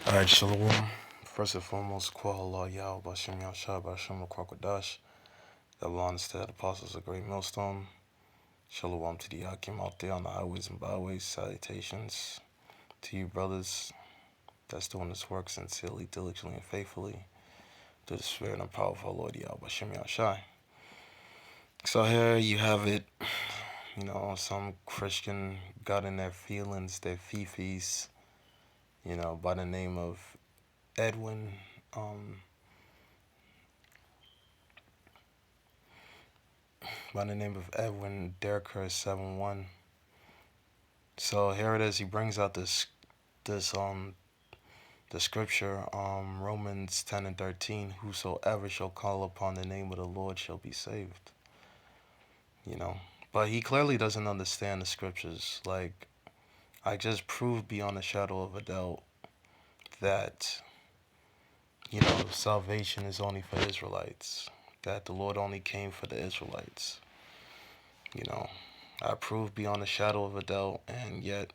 Alright, Shalom. First and foremost, Kwahala Yah, Bashim Yahshua, Bashim Kwakadash, the belongs to the apostles of Great Millstone. Shalom to the Yakim out there on the highways and byways. Salutations to you, brothers, that's doing this work sincerely, diligently, and faithfully through the Spirit and power of our Lord Yah, Bashim Yahshua. So here you have it, some Christian got in their feelings, their fifis, by the name of Edwin, by the name of Edwin Derker 71. So here it is. He brings out the scripture, Romans 10:13. Whosoever shall call upon the name of the Lord shall be saved. But he clearly doesn't understand the scriptures. Like, I just proved beyond a shadow of a doubt that salvation is only for Israelites. That the Lord only came for the Israelites. I proved beyond a shadow of a doubt, and yet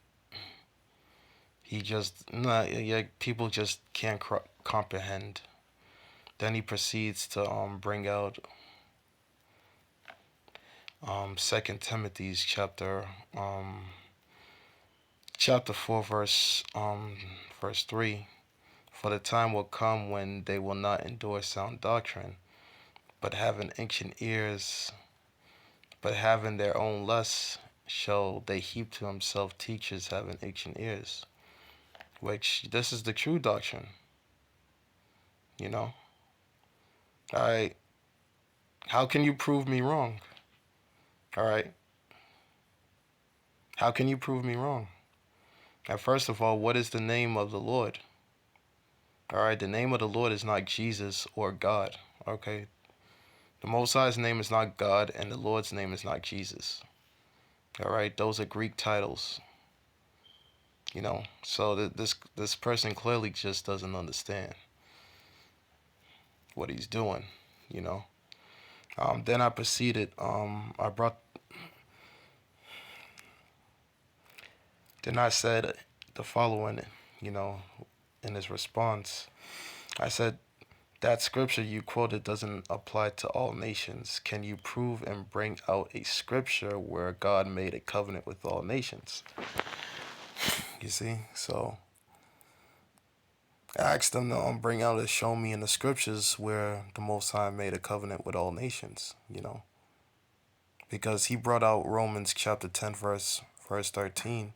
people just can't comprehend. Then he proceeds to bring out 2 Timothy's chapter 4 verse 3. For the time will come when they will not endure sound doctrine, but having their own lusts shall they heap to themselves teachers having itching ears. Which, this is the true doctrine. Alright. How can you prove me wrong? Alright. How can you prove me wrong? And first of all, what is the name of the Lord? Alright, the name of the Lord is not Jesus or God. Okay? The Most High's name is not God, and the Lord's name is not Jesus. Alright, those are Greek titles. So this person clearly just doesn't understand what he's doing, Then I proceeded, then I said the following, in his response. I said, that scripture you quoted doesn't apply to all nations. Can you prove and bring out a scripture where God made a covenant with all nations? You see? So I asked them to bring out and show me in the scriptures where the Most High made a covenant with all nations, Because he brought out Romans chapter 10, verse 13.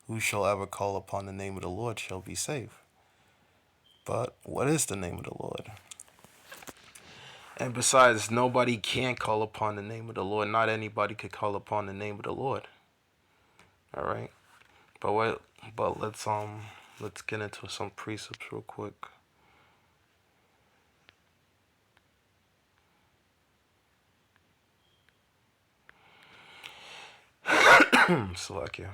Who shall ever call upon the name of the Lord shall be saved. But what is the name of the Lord? And besides, nobody can call upon the name of the Lord. Not anybody could call upon the name of the Lord. All right. But let's get into some precepts real quick. Salakia.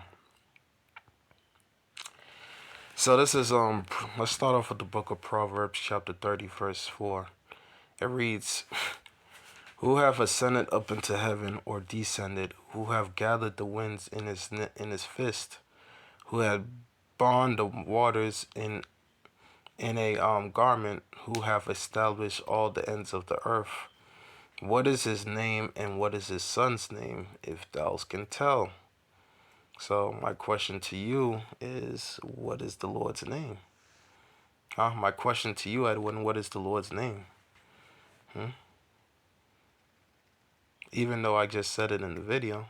So this is let's start off with the book of Proverbs chapter 30 verse 4. It reads, who have ascended up into heaven or descended, who have gathered the winds in his fist, who had bound the waters in a garment, who have established all the ends of the earth. What is his name and what is his son's name, if thou can tell? So my question to you is, what is the Lord's name? My question to you, Edwin, what is the Lord's name? Even though I just said it in the video,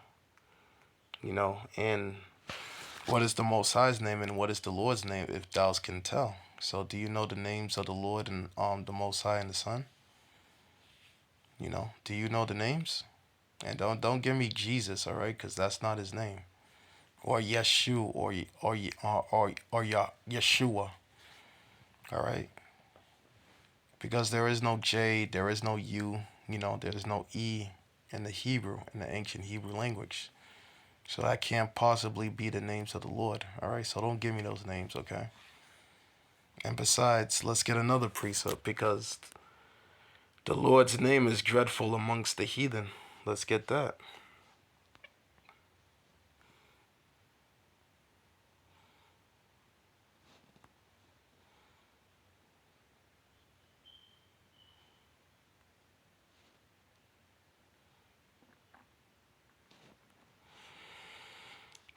and what is the Most High's name and what is the Lord's name, if thou can tell? So do you know the names of the Lord and the Most High and the Son? Do you know the names? And don't give me Jesus, all right? Because that's not his name. Or Yeshua, or Yeshua, all right? Because there is no J, there is no U, there is no E in the Hebrew, in the ancient Hebrew language. So that can't possibly be the names of the Lord, all right? So don't give me those names, okay? And besides, let's get another precept, because the Lord's name is dreadful amongst the heathen. Let's get that.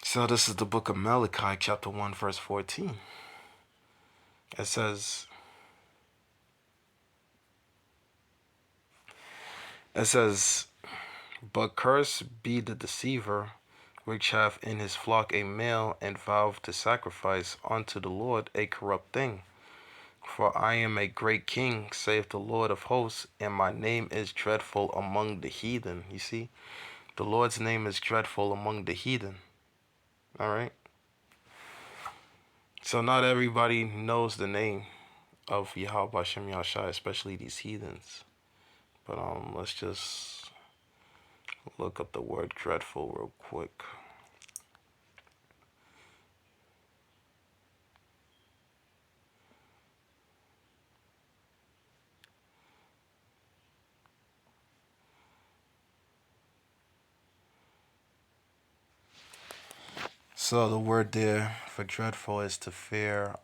So this is the book of Malachi, chapter 1, verse 14. It says, But cursed be the deceiver, which hath in his flock a male, and vowed to sacrifice unto the Lord a corrupt thing. For I am a great king, saith the Lord of hosts, and my name is dreadful among the heathen. You see, the Lord's name is dreadful among the heathen. All right? So not everybody knows the name of Yahweh Bashem Yahshai, especially these heathens. But let's just look up the word dreadful real quick. So the word there for dreadful is to fear,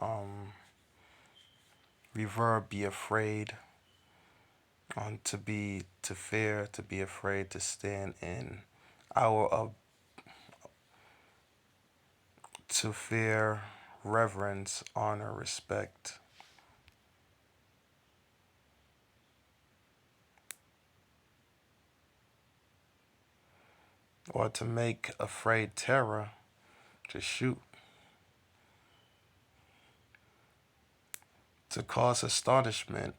reverb, be afraid, to fear, to be afraid, to stand in awe of, to fear, reverence, honor, respect. Or to make afraid terror, to shoot. To cause astonishment,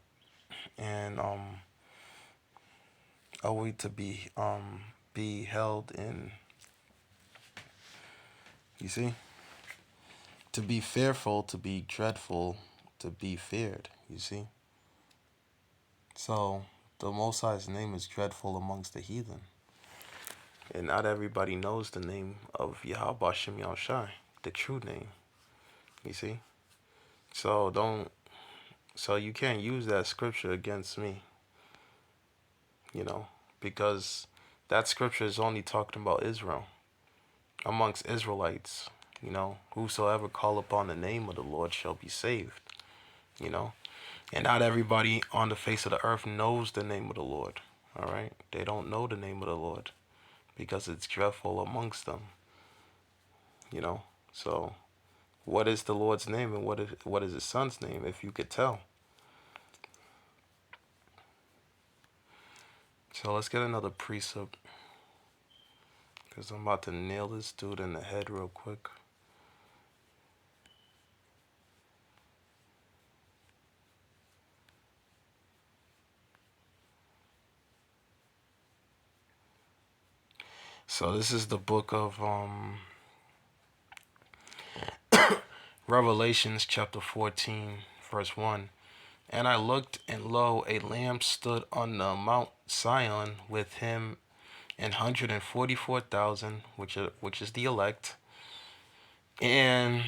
and are we to be held in, you see? To be fearful, to be dreadful, to be feared, you see? So the Most High's name is dreadful amongst the heathen. And not everybody knows the name of Yahweh Bashem Yahushai, the true name. You see? So you can't use that scripture against me, you know, because that scripture is only talking about Israel, amongst Israelites, you know, whosoever call upon the name of the Lord shall be saved, you know. And not everybody on the face of the earth knows the name of the Lord, all right? They don't know the name of the Lord because it's dreadful amongst them, you know. So what is the Lord's name, and what is his son's name, if you could tell? So let's get another precept, because I'm about to nail this dude in the head real quick. So this is the book of Revelations chapter 14, verse 1. And I looked, and lo, a lamb stood on the Mount Sion, with him 144,000, which is the elect, and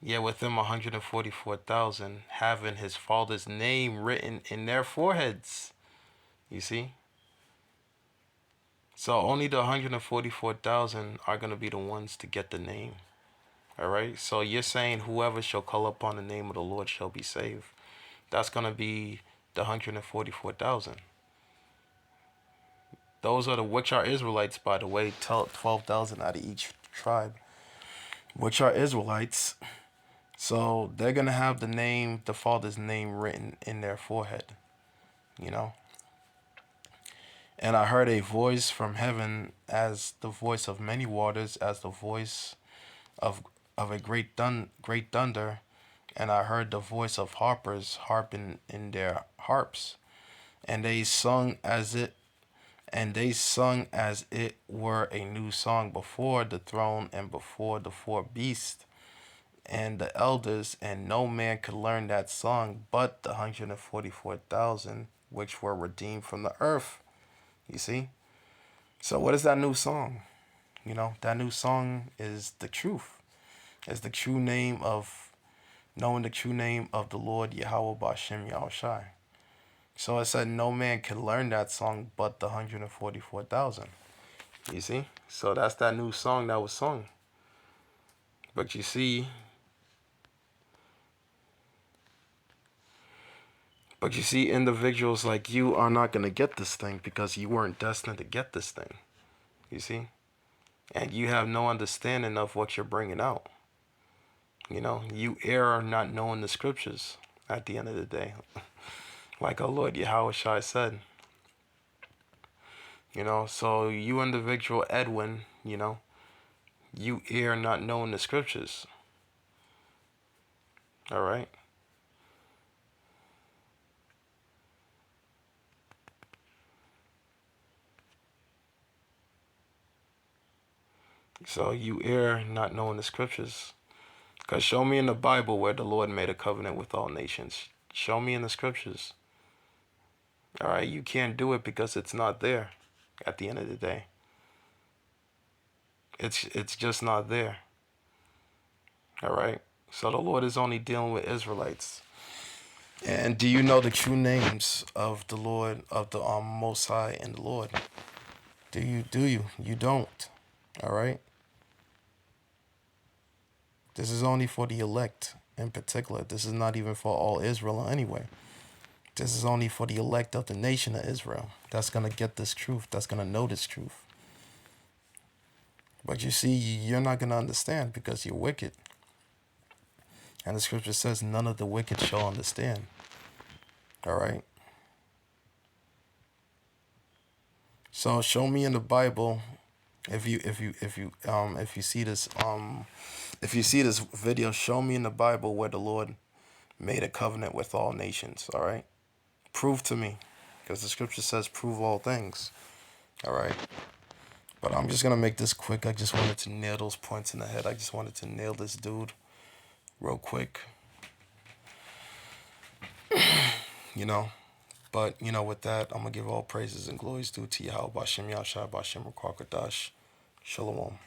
yeah, with him 144,000, having his father's name written in their foreheads. You see? So only the 144,000 are going to be the ones to get the name. All right? So you're saying whoever shall call upon the name of the Lord shall be saved. That's going to be the 144,000. Those are which are Israelites, by the way, 12,000 out of each tribe, which are Israelites. So they're going to have the Father's name written in their forehead, you know? And I heard a voice from heaven, as the voice of many waters, as the voice of a great thunder. And I heard the voice of harpers harping in their harps, and they sung as it were a new song before the throne and before the four beasts and the elders, and no man could learn that song but the 144,000 which were redeemed from the earth. You see? So what is that new song? You know, that new song is the truth. It's the true name of, knowing the true name of the Lord Yahweh Bashem Yahushai. So it said no man can learn that song but the 144,000. You see? So that's that new song that was sung. But you see, individuals like you are not going to get this thing because you weren't destined to get this thing. You see? and you have no understanding of what you're bringing out. You err not knowing the scriptures at the end of the day. Like our Lord Yahweh Shai said. So you individual Edwin, you err not knowing the scriptures. All right. So you err not knowing the scriptures. Because show me in the Bible where the Lord made a covenant with all nations. Show me in the scriptures. All right. You can't do it because it's not there at the end of the day. It's just not there. All right. So the Lord is only dealing with Israelites. And do you know the true names of the Lord, of the Most High and the Lord? Do you? Do you? You don't. All right. This is only for the elect in particular. This is not even for all Israel anyway. This is only for the elect of the nation of Israel. That's going to get this truth. That's going to know this truth. But you see, you're not going to understand because you're wicked. And the scripture says none of the wicked shall understand. All right. So show me in the Bible if you see this video, show me in the Bible where the Lord made a covenant with all nations. All right. Prove to me, because the scripture says prove all things. All right. But I'm just going to make this quick. I just wanted to nail those points in the head. I just wanted to nail this dude real quick. But, with that, I'm going to give all praises and glories due to Yahweh Bashem Yahshua Bashem Rakakadash. Shalom.